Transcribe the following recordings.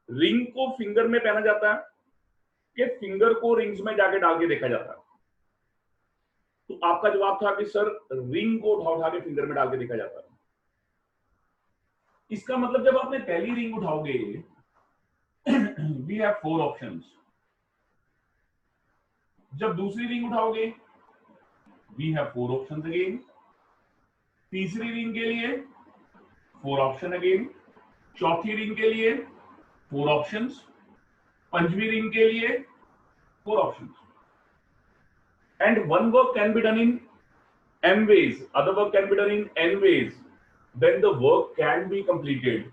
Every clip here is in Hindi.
रिंग को फिंगर में पहना जाता है कि फिंगर को रिंग्स में जाके डाल के देखा जाता है? तो आपका जवाब था कि सर रिंग को उठा उठा के फिंगर में डाल के देखा जाता है। इसका मतलब जब आपने पहली रिंग उठाओगे, वी हैव 4 ऑप्शंस। जब दूसरी रिंग उठाओगे, वी हैव 4 ऑप्शंस अगेन। तीसरी रिंग के लिए 4 ऑप्शन अगेन। चौथी रिंग के लिए 4 ऑप्शंस। पंचवी रिंग के लिए 4 options. And one work can be done in m ways, other work can be done in n ways. Then the work can be completed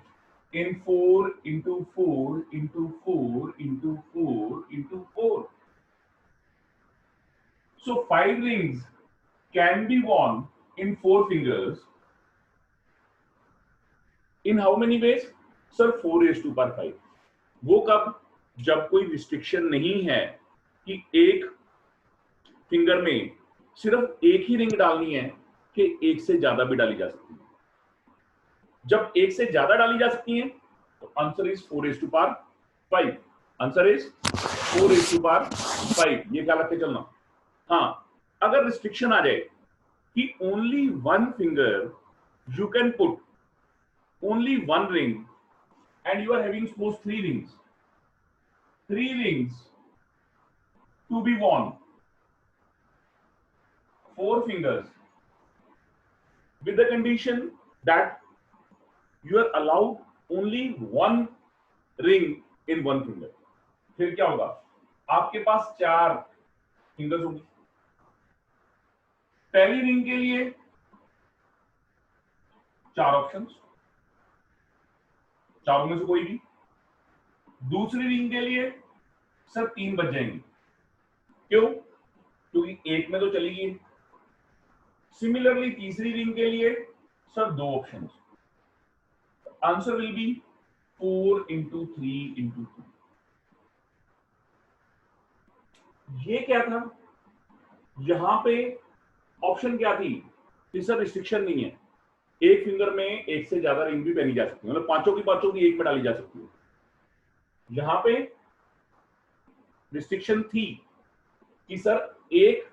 in 4 into 4 into 4 into 4 into 4. So 5 rings can be won in 4 fingers. In how many ways? Sir, 4 raised to power 5. वो कब? जब कोई रिस्ट्रिक्शन नहीं है कि एक फिंगर में सिर्फ एक ही रिंग डालनी है कि एक से ज्यादा भी डाली जा सकती है। जब एक से ज्यादा डाली जा सकती है तो answer is 4 raised to power 5। Answer is 4 raised to power 5। ये क्या रख के चलना। हाँ, अगर रिस्ट्रिक्शन आ जाए कि only one finger you can put only one ring and you are having suppose 3 rings to be worn, 4 fingers, with the condition that you are allowed only one ring in one finger। फिर क्या होगा? आपके पास 4 फिंगर्स होंगी। पहली रिंग के लिए 4 ऑप्शंस, चारों में से कोई भी। दूसरी रिंग के लिए सर 3 बच जाएंगे। क्यों? क्योंकि एक में तो चली गई। सिमिलरली तीसरी रिंग के लिए sir 2 options. Answer will B 4 into 3 into 2। ये क्या था? यहां पे ऑप्शन क्या थी कि सर रिस्ट्रिक्शन नहीं है, एक फिंगर में एक से ज्यादा रिंग भी पहनी जा सकती है, मतलब पांचों की एक में डाली जा सकती है। यहां पे रिस्ट्रिक्शन थी कि सर एक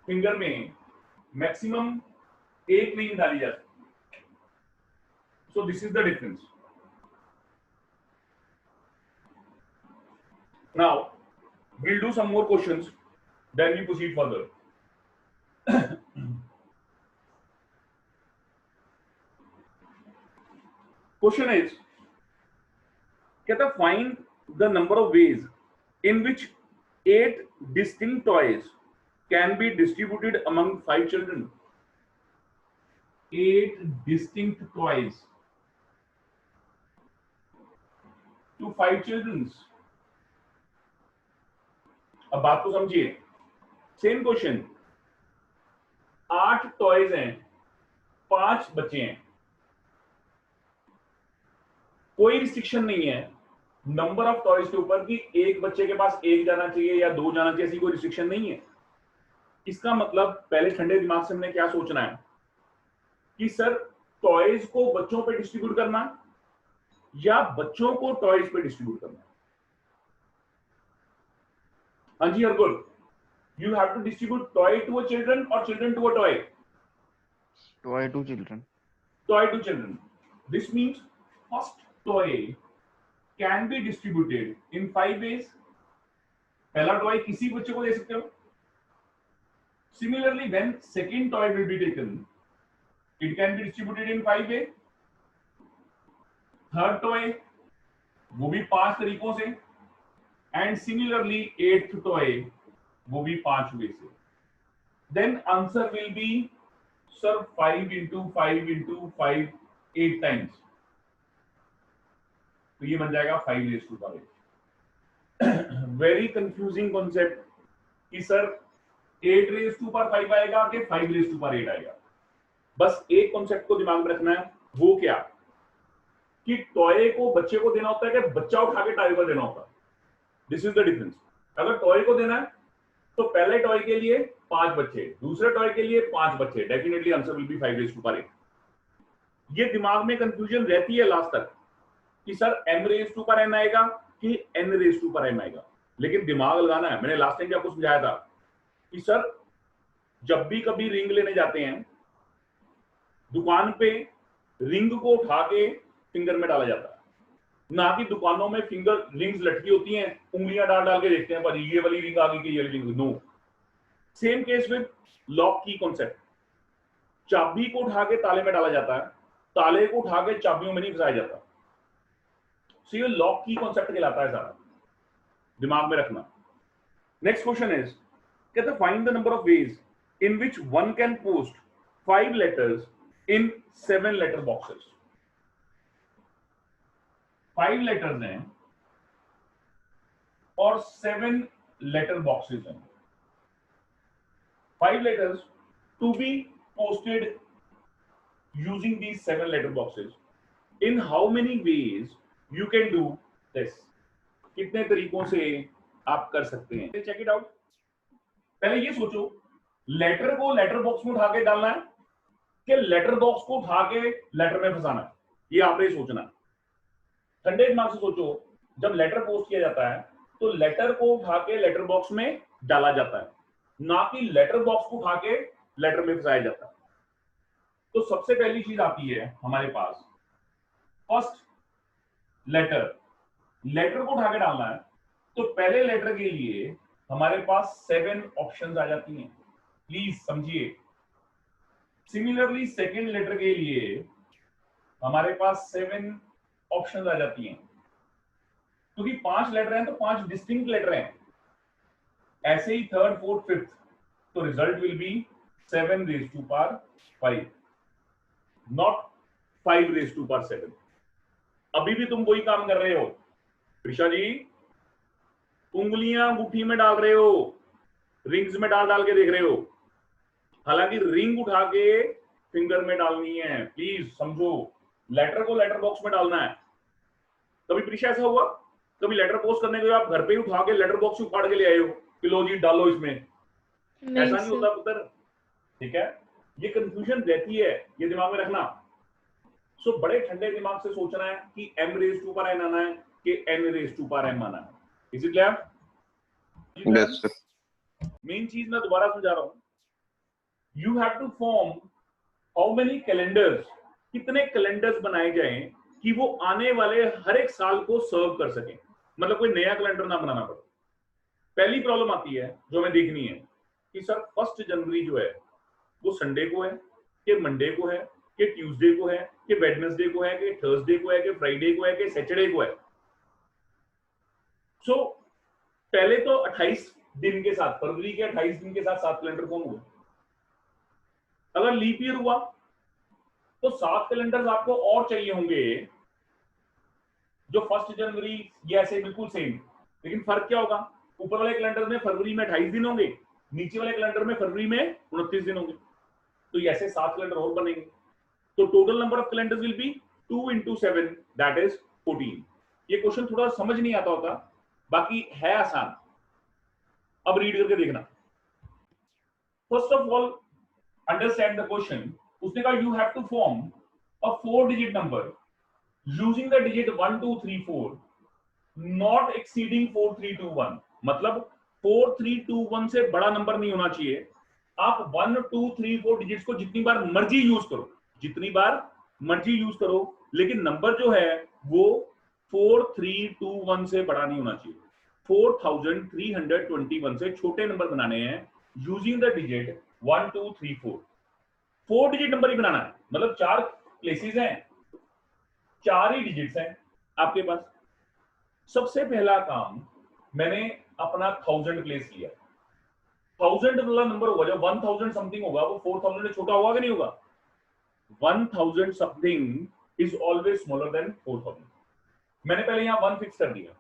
फिंगर में मैक्सिमम एक रिंग डाली जा सकती है। So this is the difference. Now we'll do some more questions, then we proceed further. Question is, कहता find the number of ways in which 8 distinct toys can be distributed among 5 children. 8 distinct toys to 5 children. अब बात को समझिए। सेम क्वेश्चन, 8 टॉयज हैं, 5 बच्चे हैं, कोई रिस्ट्रिक्शन नहीं है नंबर ऑफ टॉयज के ऊपर कि एक बच्चे के पास एक जाना चाहिए या 2 जाना चाहिए, ऐसी कोई रिस्ट्रिक्शन नहीं है। इसका मतलब पहले ठंडे दिमाग से हमने क्या सोचना है कि सर टॉयज को बच्चों पे डिस्ट्रीब्यूट करना या बच्चों को टॉयज पे डिस्ट्रीब्यूट करना। हाँ जी हरगुल, you have to distribute toy to a children or children to a toy? Toy to children. Toy to children. This means first toy can be distributed in 5 ways. पहला टॉय किसी बच्चे को दे सकते हो। Similarly, when second toy will be taken, it can be distributed in 5 ways. Third toy वो भी 5 तरीकों से, and similarly 8th toy वो भी 5 वे से। Then answer will be sir 5 into 5 into 5 8 times। तो ये बन जाएगा 5 raised to power 8। Very confusing concept कि सर 8 raised to power 5 आएगा कि 5 raised to power 8 आएगा। बस एक कॉन्सेप्ट को दिमाग में रखना है, वो क्या कि टॉय को बच्चे को देना होता है कि बच्चा उठा के टॉय को देना होता है। This is the difference. अगर टॉय को देना है तो पहले टॉय के लिए 5 बच्चे, दूसरे टॉय के लिए 5 बच्चे, definitely answer will B 5 raised to power 8। ये दिमाग में कंफ्यूजन रहती है लास्ट तक कि सर m रेज टू पर n आएगा कि n रेज टू पर m आएगा, लेकिन दिमाग लगाना है। मैंने लास्ट टाइम भी आपको समझाया था कि सर जब भी कभी रिंग लेने जाते हैं दुकान पे, रिंग को उठा के फिंगर में डाला जाता है, ना कि दुकानों में फिंगर रिंग्स लटकी होती हैं, उंगलियां डाल डाल के देखते हैं भाई ये वाली रिंग आ गई कि ये वाली ring. No, same case with lock की कॉन्सेप्ट। चाबी को उठा के ताले में डाला जाता है, ताले को उठा के चाबियों में नहीं फंसाया जाता। सो ये लॉक की कॉन्सेप्ट कहलाता है सारा, दिमाग में रखना। नेक्स्ट क्वेश्चन इज, कहते find the number of ways in which one can post 5 letters in 7 letter boxes. 5 letters हैं और 7 लेटर बॉक्सेस हैं। 5 letters to be posted using these 7 letter boxes. In how many ways you can do this? कितने तरीकों से आप कर सकते हैं? Check it out. पहले ये सोचो, लेटर को लेटर बॉक्स में उठा के डालना है कि लेटर बॉक्स को उठा के लेटर में फंसाना है, ये आपने सोचना है। ठंडे दिमाग से सोचो, जब लेटर पोस्ट किया जाता है तो लेटर को उठा के लेटर बॉक्स में डाला जाता है, ना कि लेटर बॉक्स को उठा के लेटर में फंसाया जाता है। तो सबसे पहली चीज आती है हमारे पास फर्स्ट लेटर। लेटर को उठा के डालना है तो पहले लेटर के लिए हमारे पास 7 ऑप्शंस आ जाती हैं, प्लीज समझिए। सिमिलरली सेकेंड लेटर के लिए हमारे पास 7 ऑप्शंस आ जाती हैं, क्योंकि 5 लेटर हैं तो 5 डिस्टिंक्ट लेटर हैं। ऐसे ही थर्ड, फोर्थ, फिफ्थ, तो result will be 7 raise to power 5, not 5 raise to power 7। अभी भी तुम वही काम कर रहे हो प्रिशा जी, उंगलियां अंगूठी में डाल रहे हो, रिंग्स में डाल डाल के देख रहे हो, हालांकि रिंग उठा के फिंगर में डालनी है। प्लीज समझो, लेटर को लेटर बॉक्स में डालना है। कभी प्रिशा ऐसा हुआ, कभी लेटर पोस्ट करने के बाद आप घर पे ही उठा के लेटर बॉक्स उखाड़ के ले आए हो कि लो जी डालो इसमें? ऐसा नहीं होता पुत्र, ठीक है? ये कंफ्यूजन रहती है, ये दिमाग में रखना। सो बड़े ठंडे दिमाग से सोचना है कि m रेज टू पर n आना है कि n रेज टू पर m आना है। Is it clear? Yes sir. Main चीज मैं दोबारा समझा रहा हूं, you have to form how many calendars, कितने कैलेंडर्स बनाए जाएं कि वो आने वाले हर एक साल को सर्व कर सकें, मतलब कोई नया कैलेंडर ना बनाना पड़े। पहली प्रॉब्लम आती है जो हमें देखनी है कि सर 1 जनवरी जो है वो संडे को है कि मंडे को है कि ट्यूसडे को है कि वेडनेसडे को है कि थर्सडे को है कि फ्राइडे को है कि सैटरडे को है। सो पहले तो 28 दिन के साथ, फरवरी के 28 दिन के साथ 7 कैलेंडर कौन हुए? अगर लीप ईयर हुआ तो 7 कैलेंडर्स आपको और चाहिए होंगे, जो 1 जनवरी ये ऐसे बिल्कुल सेम, लेकिन फर्क क्या होगा? ऊपर वाले कैलेंडर में फरवरी में 28 दिन होंगे, नीचे वाले कैलेंडर में फरवरी में 29 दिन होंगे। तो ऐसे 7 कैलेंडर और बनेंगे, तो total number of calendars will be 2 into 7 that is 14। ये क्वेश्चन थोड़ा समझ नहीं आता होता, बाकी है आसान। अब रीड करके देखना। First of all understand the question. उसने कहा you have to form a 4 digit number using the digit 1 2 3 4 not exceeding 4 3 2 1। मतलब 4 3 2 1 से बड़ा नंबर नहीं होना चाहिए। आप 1 2 3 4 डिजिट्स को जितनी बार मर्जी यूज करो, जितनी बार मर्जी यूज करो, लेकिन नंबर जो है वो 4 3 2 1 से बड़ा नहीं होना चाहिए। 4321 से छोटे नंबर बनाने हैं using the digit 1 2 3 4। 4 digit number ही बनाना है, मतलब 4 प्लेसेस हैं, 4 ही डिजिट्स हैं आपके पास। सबसे पहला काम मैंने अपना 1000 प्लेस किया। 1000 वाला नंबर होगा, जब 1000 समथिंग होगा वो 4000 से छोटा होगा कि नहीं होगा? 1000 something is always smaller than 4000। मैंने पहले यहां 1 फिक्स कर दिया।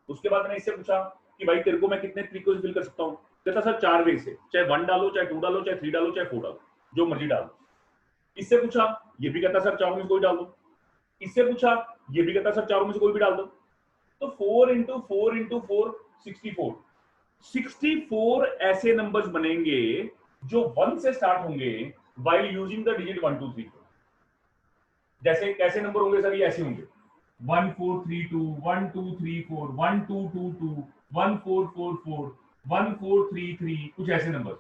उसके बाद मैंने इससे पूछा कि भाई तेरे को मैं कितने तरीकों से फिल कर सकता हूं? कहता सर 4 वे से, चाहे 1 डालो, चाहे 2 डालो, चाहे 3 डालो, चाहे 4 डालो, जो मर्जी डालो। इससे पूछा, ये भी कहता सर 4 में से कोई डाल दो। इससे पूछा, ये भी कहता सर 4 में से कोई भी डाल दो। तो 4 into 4 into 4 64। 64 ऐसे नंबर्स बनेंगे जो 1 से स्टार्ट होंगे while using the digit 1 2 3 4। जैसे कैसे नंबर होंगे सर? ये ऐसे होंगे 1432, 1234, 1222, 1444, 1433, कुछ ऐसे नंबर,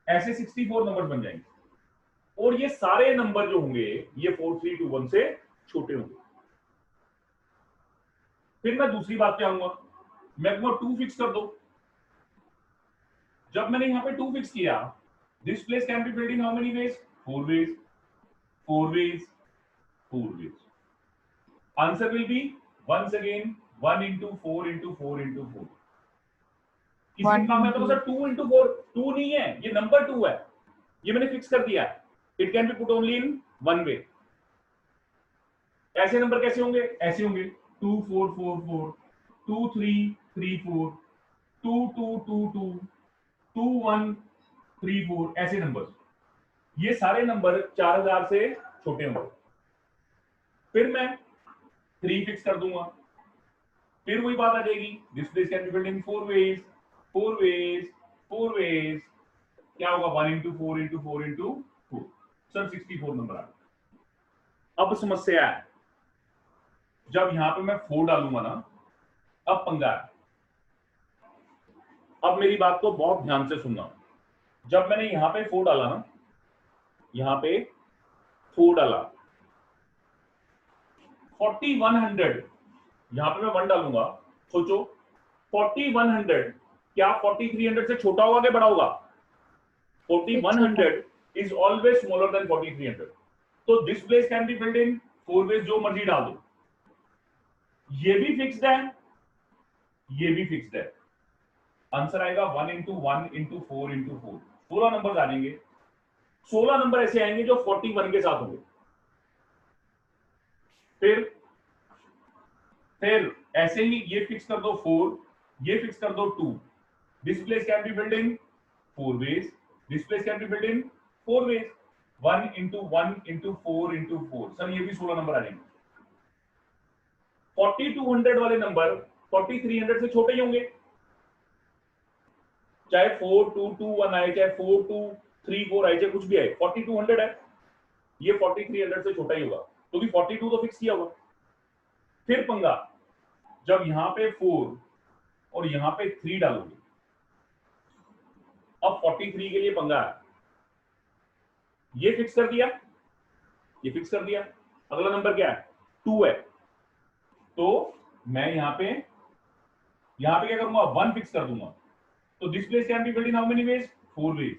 ऐसे 64 नंबर बन जाएंगे। और ये सारे नंबर जो होंगे ये 4321 से छोटे होंगे। फिर मैं दूसरी बात पे आऊंगा, मैं कहूंगा 2 फिक्स कर दो। जब मैंने यहां पे 2 फिक्स किया, this place can be filled in how many ways? 4 ways, 4 ways, 4 ways. Answer will be once again 1 into 4 into 4 into 4। किसी काम में तो सर 2 into 4 2 नहीं है, ये नंबर 2 है, ये मैंने फिक्स कर दिया है। It can be put only in one way. ऐसे नंबर कैसे होंगे? ऐसे होंगे 2 4 4 4, 2 3 3 4, 2 2 2 2, 2 1 3 4, ऐसे नंबर। ये सारे नंबर 4000 से छोटे होंगे। फिर मैं 3 फिक्स कर दूंगा, फिर वही बात आ जाएगी, this place can be filled in 4 ways, 4 ways, 4 ways. क्या होगा? 1 into 4 into 4 into 4। Sir 64 number आ गया। अब समस्या है, जब यहां पे मैं 4 डालूंगा ना, अब पंगा है। अब मेरी बात को बहुत ध्यान से सुनना। जब मैंने यहां पे 4 डाला ना, यहां पे 4 डाला, 4100, यहां पे मैं 1 डालूंगा। सोचो 4100 क्या 4300 से छोटा होगा कि बड़ा होगा? 4100 is always smaller than 4300। तो this place can be filled in 4 ways, जो मर्जी डाल दो। ये भी फिक्स्ड है, ये भी फिक्स्ड है। आंसर आएगा 1 into 1 into 4 into 4। 16 नंबर आ जाएंगे। 16 नंबर ऐसे आएंगे जो 41 के साथ होंगे। फिर ऐसे ही ये फिक्स कर दो 4, ये फिक्स कर दो 2। This place can be filled in 4 ways, this place can be filled in 4 ways. 1 into 1 into 4 into 4। Sir ये भी 16 नंबर आ जाएंगे। 4200 वाले नंबर 4300 से छोटे ही होंगे, चाहे 4221 आए, चाहे 4234 आए, चाहे कुछ भी आए, 4200 है, ये 4300 से छोटा ही होगा, क्योंकि 42 तो फिक्स किया होगा। फिर पंगा, जब यहां पे 4 और यहां पे 3 डालोगे, अब 43 के लिए पंगा है। ये फिक्स कर दिया, ये फिक्स कर दिया, अगला नंबर क्या है? 2 है। तो मैं यहां पे क्या करूंगा? 1 फिक्स कर दूंगा। तो this place can be filled in how many ways? 4 ways.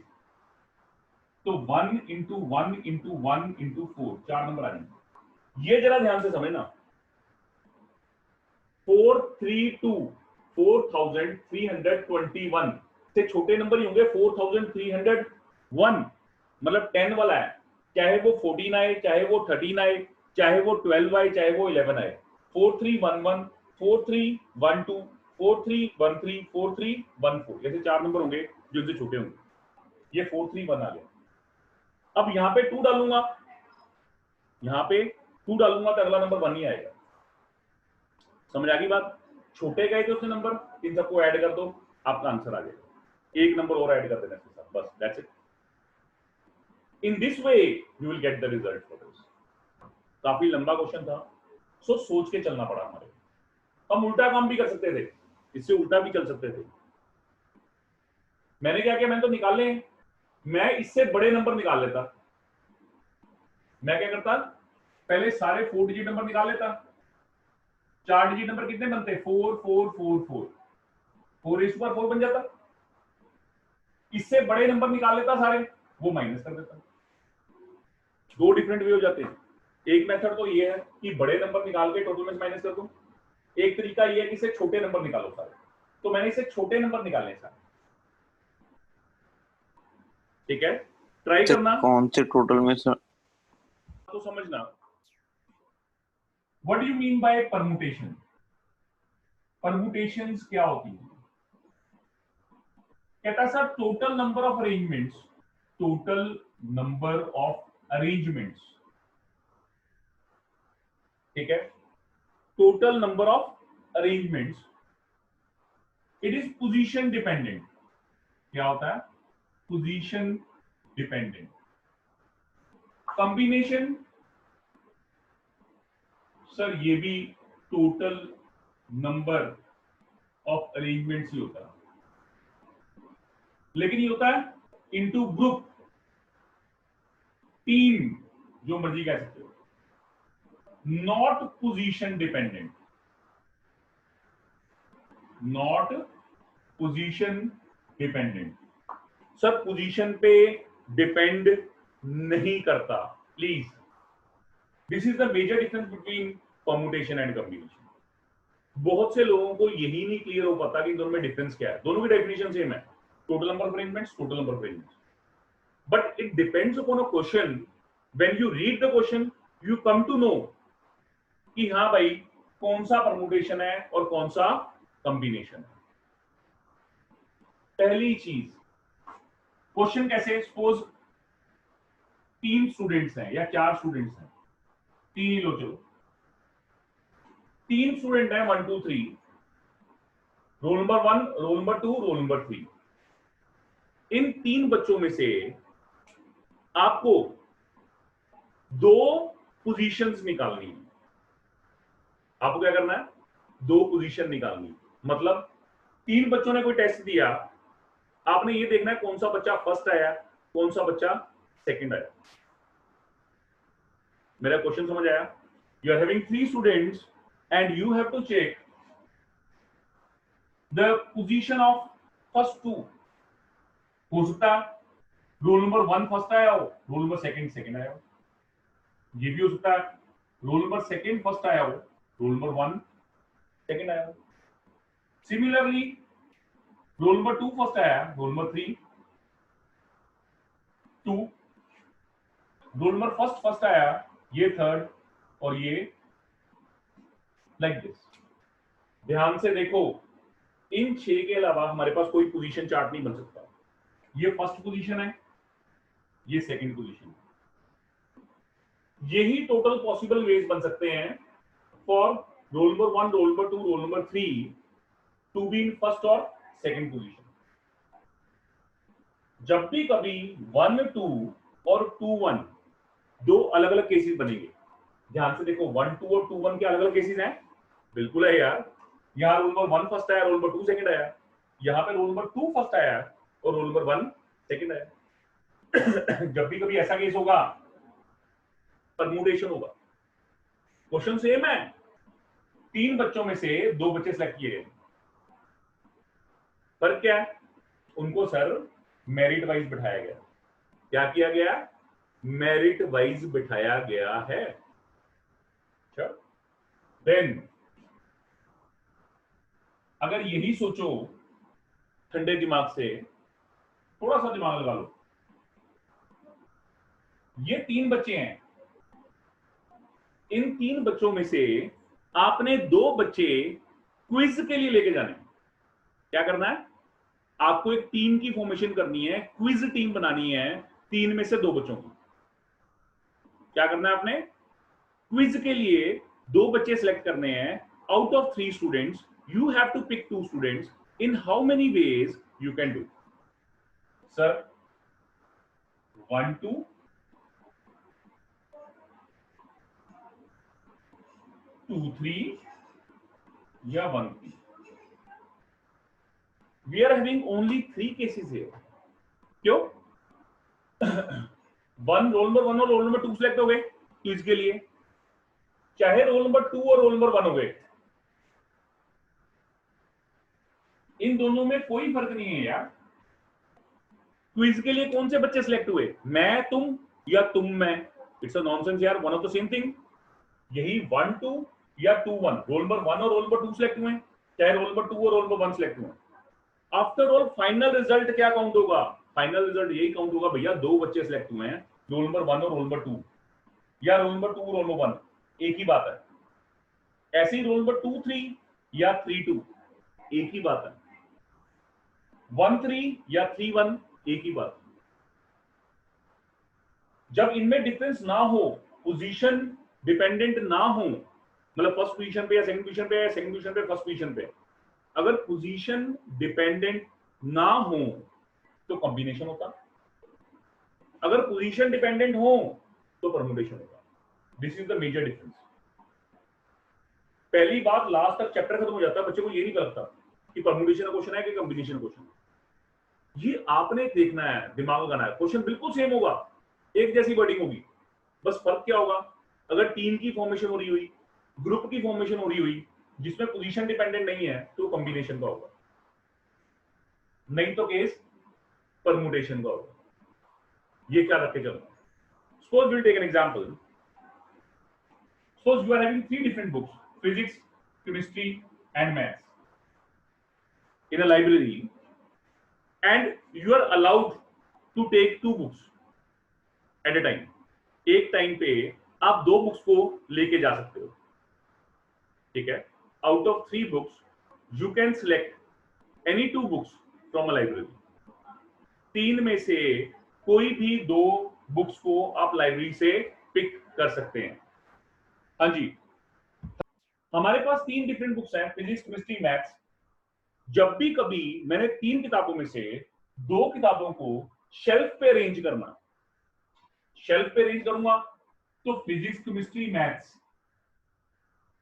तो 1 into 1 into 1 into 4, 4 नंबर आ जाएंगे। ये जरा ध्यान से समझना। 4321 से छोटे नंबर ही होंगे 4301, मतलब 10 वाला है, चाहे वो 14 आए, चाहे वो 13 आए, चाहे वो 12 आए, चाहे वो 11 आए। 4311, 4312, 4313, 4314, ऐसे 4 नंबर होंगे जो इनसे छोटे होंगे। ये 431 आ गया। अब यहां पे 2 डालूंगा, यहां पे 2 डालूंगा तो अगला नंबर 1 ही आएगा। समझ आ गई बात? छोटे गए थे उसने नंबर, इन सबको ऐड कर दो, आपका आंसर आ जाएगा। एक नंबर और ऐड कर देना इसके साथ, बस that's it. In this way you will get the result for this. काफी लंबा क्वेश्चन था, सो सोच के चलना पड़ा हमारे। हम उल्टा काम भी कर सकते थे, इससे उल्टा भी चल सकते थे। मैंने क्या किया? मैंने तो निकाले, मैं इससे बड़े नंबर निकाल लेता। मैं क्या करता? पहले सारे 4 डिजिट नंबर निकाल लेता। 4 डिजिट नंबर कितने बनते? 4 4 4 4, 4 बन जाता। इससे बड़े नंबर निकाल लेता सारे, वो माइनस कर देता। 2 डिफरेंट वे हो जाते हैं। एक मेथड तो ये है कि बड़े नंबर निकाल के टोटल में से माइनस कर दूं। एक तरीका ये है कि इससे छोटे नंबर निकालो सारे। तो मैंने इसे छोटे नंबर निकालने सारे, ठीक है? ट्राई करना कौन से टोटल में से? तो समझना। What do you mean by permutation? Permutations क्या होती है? कहता है sir total number of arrangements, total number of arrangements, ठीक है? Total number of arrangements, it is position dependent. क्या होता है? Position dependent. कॉम्बिनेशन, सर ये भी टोटल नंबर ऑफ अरेंजमेंट्स ही होता है, लेकिन ये होता है इनटू ग्रुप, टीम, जो मर्जी कह सकते हो, not position dependent, not position dependent. Sir position पे डिपेंड नहीं करता, please. This is the major difference between permutation and combination. बहुत से लोगों को यही नहीं क्लियर हो पाता कि दोनों में डिफरेंस क्या है। दोनों की डेफिनेशन सेम है, total number of arrangements, total number of arrangements, but it depends upon a question. When you read the question you come to know कि हाँ भाई कौन सा परमुटेशन है और कौन सा कॉम्बिनेशन है। पहली चीज, क्वेश्चन कैसे, सपोज 3 स्टूडेंट्स हैं या 4 स्टूडेंट्स हैं, 3 ही लो चलो, 3 स्टूडेंट हैं 1 2 3, role number 1, roll number 2, roll number 3। इन 3 बच्चों में से आपको 2 पोजीशंस निकालनी है। आपको क्या करना है, 2 पोजीशन निकालनी। मतलब 3 बच्चों ने कोई टेस्ट दिया, आपने ये देखना है कौन सा बच्चा फर्स्ट आया, कौन सा बच्चा सेकंड आया। मेरा क्वेश्चन समझ आया? You are having 3 students and you have to check the position of first 2। हो सकता है रोल नंबर 1 फर्स्ट आया हो, रोल नंबर सेकंड आया हो। ये भी हो सकता है रोल नंबर सेकंड फर्स्ट आया हो, रोल नंबर 1 सेकंड आया हो। सिमिलरली रोल नंबर 2 फर्स्ट आया, role number 3 2, roll number first आया, ये थर्ड, और ये लाइक दिस। ध्यान से देखो, इन 6 के अलावा हमारे पास कोई पोजीशन चार्ट नहीं बन सकता। ये फर्स्ट पोजीशन है, ये सेकंड पोजीशन है। यही टोटल पॉसिबल वेज बन सकते हैं for roll number 1, roll number 2, roll number 3 to be in first और सेकंड पोजीशन। जब भी कभी 1 2 और 2 1 दो अलग अलग केसेस बनेंगे, ध्यान से देखो 1 2 और 2 1 के अलग अलग केसेस हैं, बिल्कुल है यार। यहाँ रोल नंबर 1 फर्स्ट आया, रोल नंबर 2 सेकंड आया, यहाँ पे रोल नंबर 2 फर्स्ट आया और रोल नंबर 1 सेकंड आया। जब भी कभी ऐसा केस होगा, परम्यूटेशन होगा। क्वेश्चन सेम है, 3 बच्चों में से 2 बच्चे सेलेक्ट किए गए, पर क्या उनको सर मेरिट वाइज बिठाया गया। क्या किया गया, मेरिट वाइज बिठाया गया है। देन अगर यही सोचो ठंडे दिमाग से, थोड़ा सा दिमाग लगा लो, ये 3 बच्चे हैं, इन 3 बच्चों में से आपने 2 बच्चे क्विज के लिए लेके जाने। क्या करना है, आपको एक टीम की फॉर्मेशन करनी है, क्विज टीम बनानी है 3 में से 2 बच्चों की। क्या करना है आपने, क्विज के लिए 2 बच्चे सिलेक्ट करने हैं out of 3 students. You have to pick 2 students. In how many ways you can do, sir 1 2 2 3 या 1 3। We are having only 3 cases here. क्यों? 1 रोल नंबर 1 और रोल नंबर 2 सिलेक्ट हो गए क्विज के लिए, चाहे रोल नंबर 2 और रोल नंबर 1 हो गए, इन दोनों में कोई फर्क नहीं है यार। क्विज के लिए कौन से बच्चे सिलेक्ट हुए, मैं तुम या तुम मैं? इट्स अ नॉनसेंस यार, one of the same thing. यही 1 2 या 2 1, रोल नंबर 1 और रोल नंबर 2 सिलेक्ट हुए, चाहे रोल नंबर 2 और रोल नंबर 1 सिलेक्ट हुए। आफ्टर ऑल फाइनल रिजल्ट क्या काउंट होगा, फाइनल रिजल्ट यही काउंट होगा भैया 2 बच्चे सिलेक्ट हुए हैं, रोल नंबर 1 और रोल नंबर 2, या रोल नंबर 2 रोल नंबर 1, एक ही बात है। ऐसे ही रोल नंबर 2 3 या 3 2, एक ही बात है। 1 3 या 3 1, एक ही बात। जब इनमें डिफरेंस ना हो, पोजीशन डिपेंडेंट ना हो, मतलब फर्स्ट पोजीशन पे या सेकंड पोजीशन पे या सेकंड पोजीशन पे फर्स्ट पोजीशन पे, अगर पोजीशन डिपेंडेंट ना हो तो कॉम्बिनेशन होता, अगर पोजीशन डिपेंडेंट हो तो परम्यूटेशन होगा। This is the major difference. पहली बात लास्ट तक चैप्टर खत्म हो जाता है, बच्चे को ये नहीं लगता कि परम्यूटेशन क्वेश्चन है कि कॉम्बिनेशन क्वेश्चन। ये आपने देखना है, दिमाग लगाना है। क्वेश्चन बिल्कुल सेम होगा, एक जैसी वर्डिंग होगी, बस फर्क क्या होगा, अगर टीम की फॉर्मेशन हो रही हुई, ग्रुप की फॉर्मेशन हो रही हुई जिसमें पोजीशन डिपेंडेंट नहीं है तो कॉम्बिनेशन का होगा, नहीं तो केस परम्यूटेशन का होगा। ये क्या रख के चलना। Suppose we'll take an example. Suppose you are having 3 different books, physics, chemistry, and maths, in a library, and you are allowed to take 2 books at a time. एक टाइम पे आप 2 बुक्स को लेके जा सकते हो, ठीक है। Out of 3 books you can select any 2 books from a library. 3 में से कोई भी 2 बुक्स को आप लाइब्रेरी से पिक कर सकते हैं। हाँ जी, हमारे पास 3 डिफरेंट बुक्स हैं, फिजिक्स, केमिस्ट्री, मैथ्स। जब भी कभी मैंने 3 किताबों में से 2 किताबों को शेल्फ पे अरेंज करना, शेल्फ पे अरेंज करूंगा तो फिजिक्स, केमिस्ट्री, मैथ्स,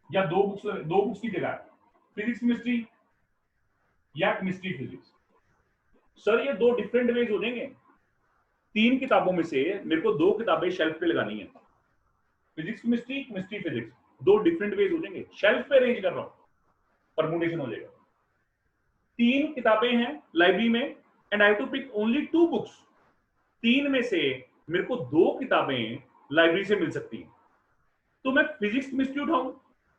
या 2 बुक्स की जगह फिजिक्स केमिस्ट्री या केमिस्ट्री फिजिक्स। सर ये 2 डिफरेंट वेज हो जाएंगे। 3 किताबों में से मेरे को 2 किताबें शेल्फ पे लगानी है, physics chemistry, chemistry physics, 2 different ways हो जाएंगे। शेल्फ पे अरेंज कर रहा हूं, परम्यूटेशन हो जाएगा। 3 किताबें हैं लाइब्रेरी में and I have to pick only 2 books. 3 में से मेरे को 2 किताबें लाइब्रेरी से मिल सकती हैं, तो मैं फिजिक्स केमिस्ट्री उठाऊं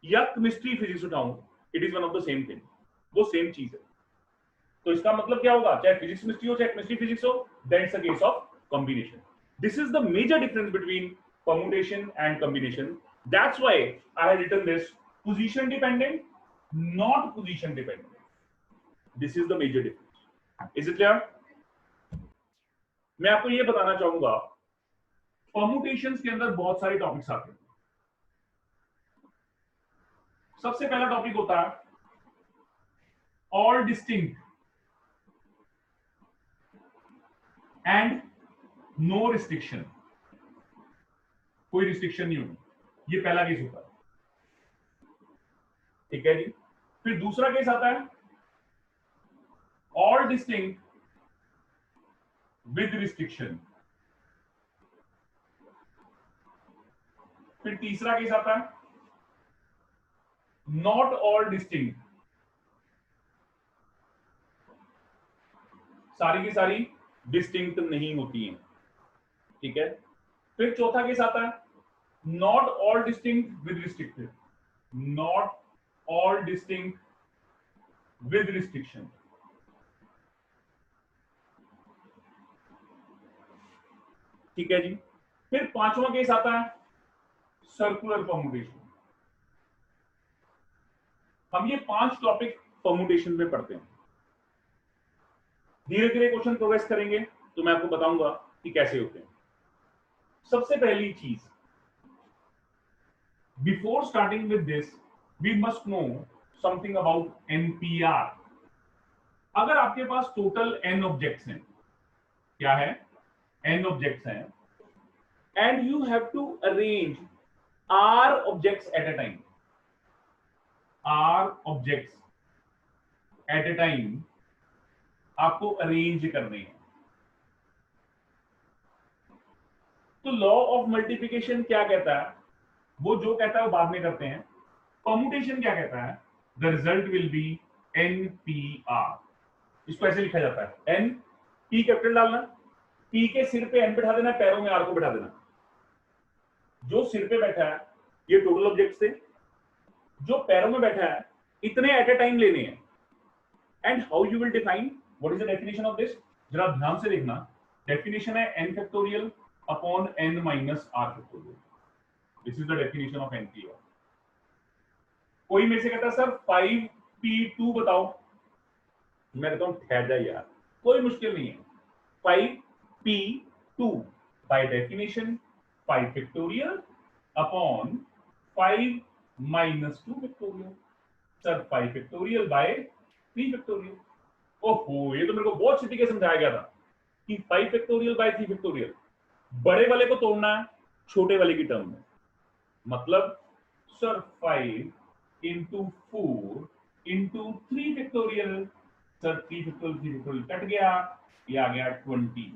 या केमिस्ट्री फिजिक्स उठाऊं, it is one of the same thing, वो सेम चीज है। तो इसका मतलब क्या होगा, चाहे फिजिक्स केमिस्ट्री हो चाहे केमिस्ट्री फिजिक्स हो, that's a case of combination. This is the major difference between permutation and combination. That's why I had written this position dependent, not position dependent. This is the major difference. Is it clear? मैं आपको ये बताना चाहूंगा, permutations के अंदर बहुत सारे टॉपिक्स आते हैं। सबसे पहला टॉपिक होता है all distinct and no restriction, कोई रिस्ट्रिक्शन नहीं होगी, ये पहला केस होता है, ठीक है जी। फिर दूसरा केस आता है ऑल डिस्टिंक्ट विद रिस्ट्रिक्शन। फिर तीसरा केस आता है नॉट ऑल डिस्टिंक्ट, सारी की सारी डिस्टिंक्ट नहीं होती हैं, ठीक है। फिर चौथा केस आता है not all distinct with restricted, not all distinct with restriction. ठीक है जी। फिर पांचवा केस आता है सर्कुलर परम्यूटेशन। हम ये 5 टॉपिक परम्यूटेशन में पढ़ते हैं। धीरे धीरे क्वेश्चन प्रोग्रेस करेंगे तो मैं आपको बताऊंगा कि कैसे होते हैं। सबसे पहली चीज, before starting with this we must know something about NPR. अगर आपके पास टोटल n ऑब्जेक्ट्स हैं, क्या है, n ऑब्जेक्ट्स हैं, and you have to arrange r objects at a time, r objects at a time आपको अरेंज करने हैं, तो लॉ ऑफ मल्टीप्लिकेशन क्या कहता है, वो जो कहता है वो बाद में करते हैं। परम्यूटेशन क्या कहता है, the result will B NPR. इसको ऐसे लिखा जाता है, एन पी कैपिटल डालना, पी के सिर पे एन बिठा देना, पैरों में आर को बिठा देना। जो सिर पे बैठा है ये टोटल ऑब्जेक्ट्स थे, जो पैरों में बैठा है इतने एट ए टाइम लेने हैं। And how you will define, what is the definition of this, जरा ध्यान से देखना। डेफिनेशन है n factorial upon n minus r factorial. This is the definition of NPR. कोई मेरे से कहता है सर 5p2 बताओ, मैं कहता हूं ठहर जा यार, कोई मुश्किल नहीं है। 5p2 by definition 5 factorial upon 5 minus 2 factorial. Sir 5 factorial by 3 factorial. ओहो, ये तो मेरे को बहुत सिटी के समझाया गया था कि 5 फैक्टोरियल बाय 3 फैक्टोरियल, बड़े वाले को तोड़ना है छोटे वाले की टर्म में। मतलब sir 5 into 4 into 3 factorial. Sir 3 factorial cut गया, ये आ गया 20।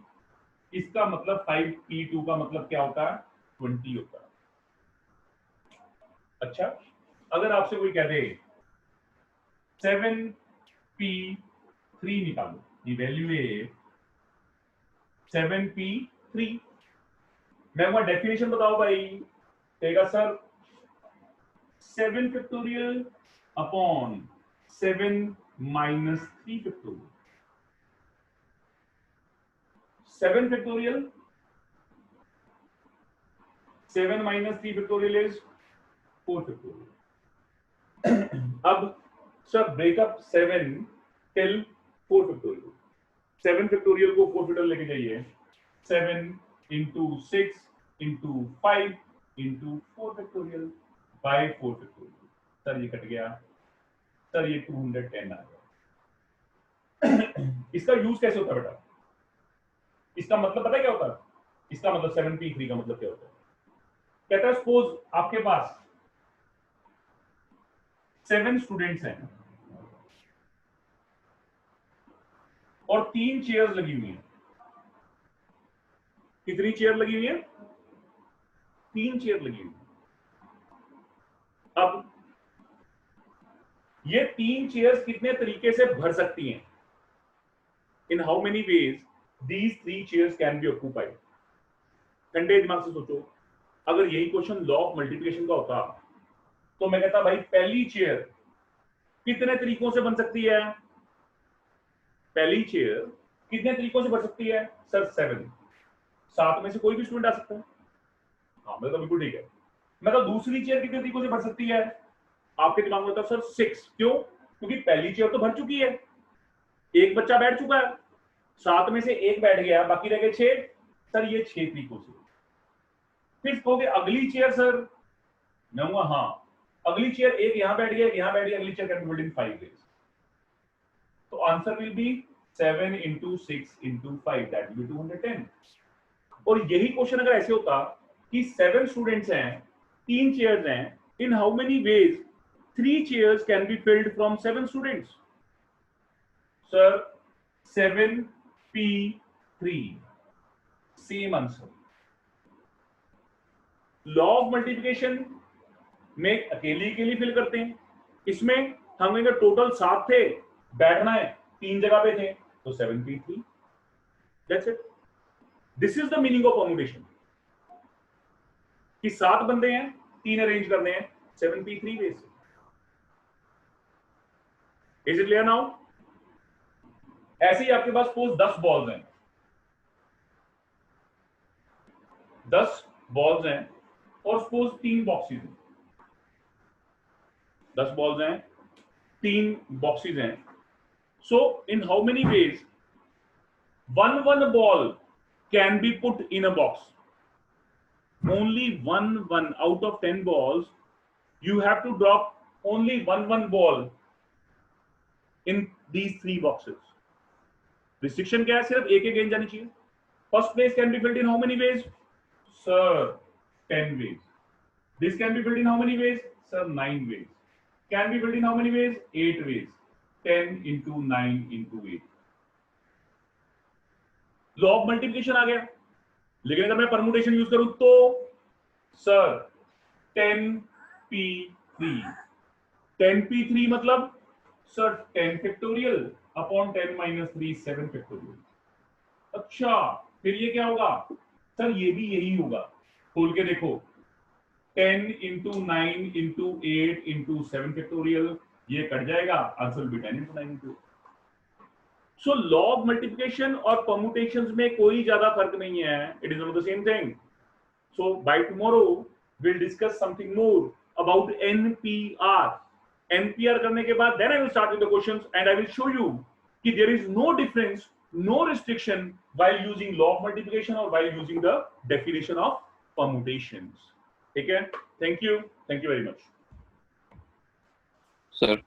इसका मतलब 5p2 का मतलब क्या होता है? 20 होता है। अच्छा, अगर आपसे कोई कह दे 7p3 निकालो, ये वैल्यू है 7p3, मैं वहां डेफिनेशन बताओ भाई, कहेगा sir 7 factorial upon 7 minus 3 factorial. 7 factorial 7 minus 3 factorial is 4 factorial. अब sir breakup 7 till 4 factorial. 7 factorial को 4 फैक्टोरियल लेके जाइए, 7 into 6 into 5 into 4 factorial by 4 factorial. Sir ये कट गया, सर ये 210 आ गया। इसका यूज कैसे होता है बेटा? इसका मतलब पता है क्या होता है? इसका मतलब 7p3 का मतलब क्या होता है? कहता है सपोज आपके पास 7 स्टूडेंट्स हैं और 3 चेयर्स लगी हुई हैं। कितनी चेयर लगी हुई है? 3 चेयर लगी हुई है। अब ये 3 चेयर्स कितने तरीके से भर सकती हैं? इन how many veg these 3 chairs can be occupied? ठंडे दिमाग से सोचो, अगर यही क्वेश्चन लॉ ऑफ मल्टीप्लिकेशन का होता तो मैं कहता भाई पहली चेयर कितने तरीकों से बन सकती है? पहली चेयर कितने तरीकों से बन सकती है? सर 7। 7 में से कोई भी स्टूडेंट आ सकता है। हाँ मैं तो बिल्कुल ठीक है। मैं तो दूसरी चेयर कितने तरीकों से भर सकती है? आपके दिमाग में होता है सर 6। क्यों? क्योंकि पहली चेयर तो भर चुकी है, एक बच्चा बैठ चुका है, 7 में से एक बैठ गया, बाकी रह गए 6। सर ये 6 तरीकों से। फिर कहोगे अगली चेयर सर, मैं कहूंगा हाँ अगली चेयर एक यहां बैठ गया, यहां बैठ गया, अगली chair can be build in 5 ways. तो answer will be 7 into 6 into 5, that will be 210। और यही क्वेश्चन अगर ऐसे होता कि 7 स्टूडेंट्स हैं, 3 चेयर्स हैं, इन how many veg 3 chairs can be field from 7 students? Sir 7p3, same answer. Law of multiplication में अकेली फिल करते हैं, इसमें हम कहेंगे टोटल 7 थे, बैठना है 3 जगह पे थे, तो 7p3। That's it. This is the meaning of permutation कि 7 बंदे हैं, 3 अरेंज करने हैं 7p3 वेज से। Is it clear now? ऐसे ही आपके पास सपोज 10 बॉल्स हैं, 10 बॉल्स हैं और सपोज 3 बॉक्सेस हैं। 10 बॉल्स हैं, 3 बॉक्सेस हैं। So in how many ways one ball can be put in a box? Only one out of 10 balls, you have to drop only one ball in these 3 boxes. Restriction क्या है? सिर्फ एक गेंद जानी चाहिए। First place can be filled in how many ways? Sir 10 ways. This can be filled in how many ways? Sir 9 ways. Can be filled in how many ways? 8 ways. 10 into 9 into 8. Law of multiplication आ गया। लेकिन अगर मैं परमुटेशन यूज करूं तो सर 10p3। 10p3 मतलब sir 10 factorial upon 10 minus 3 7 factorial. अच्छा फिर ये क्या होगा? सर ये भी यही होगा। खोल के देखो, 10 into 9 into 8 into 7 फैक्टोरियल, ये कट जाएगा, आंसर भी 10 into 9 into 8। So law of multiplication और परम्यूटेशंस में कोई ज्यादा फर्क नहीं है, it is all the same thing. So by tomorrow we'll discuss something more about NPR. NPR करने के बाद then I will start with the questions and I will show you कि there is no difference, no restriction while using law of multiplication or while using the definition of permutations. ठीक है? Thank you very much. Sir.